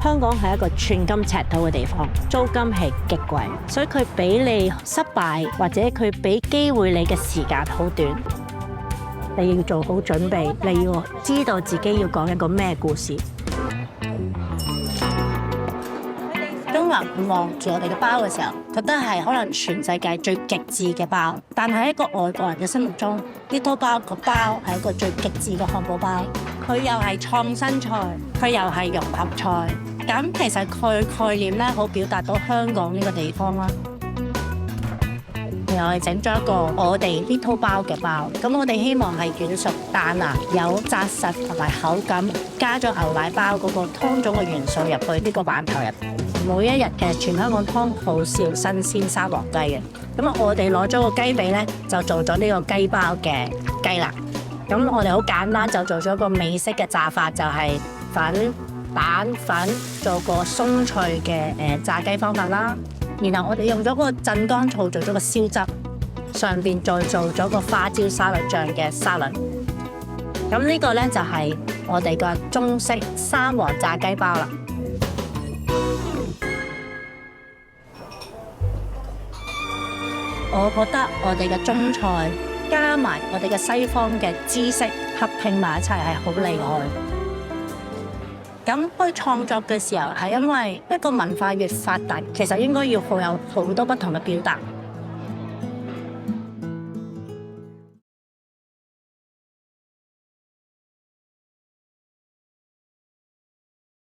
香港係一個寸金尺土嘅地方，租金係極貴，所以佢俾你失敗或者佢俾機會你嘅時間好短。你要做好準備，你要知道自己要講一個咩故事。中華望住我哋嘅包嘅時候，覺得係可能全世界最極致嘅包，但係一個外國人嘅心目中，Little Bao個包係一個最極致嘅漢堡包。佢又係創新菜，佢又係融合菜。咁其實佢概念咧，好表達到香港呢個地方啦。然後我哋整咗一個我哋Little Bao嘅包，咁我哋希望係軟熟彈牙，有紮實同埋口感，加咗牛奶包嗰個湯種嘅元素入去呢個饅頭入。每一日嘅全香港湯好少新鮮沙皇雞嘅，咁啊我哋攞咗個雞髀咧，就做咗呢個雞包嘅雞啦。咁我哋好簡單就做咗個美式嘅炸法，就係粉、蛋粉做個鬆脆嘅炸雞方法啦。然後我哋用咗嗰個鎮江醋做咗個燒汁，上邊再做咗個花椒沙律醬嘅沙律。咁呢個咧就係我哋個中式三黃炸雞包啦。我覺得我哋嘅中菜加埋我哋嘅西方嘅知識合拼埋一齊係好厲害。咁去創作嘅時候係因為一個文化越發達，其實應該要有好多不同嘅表達。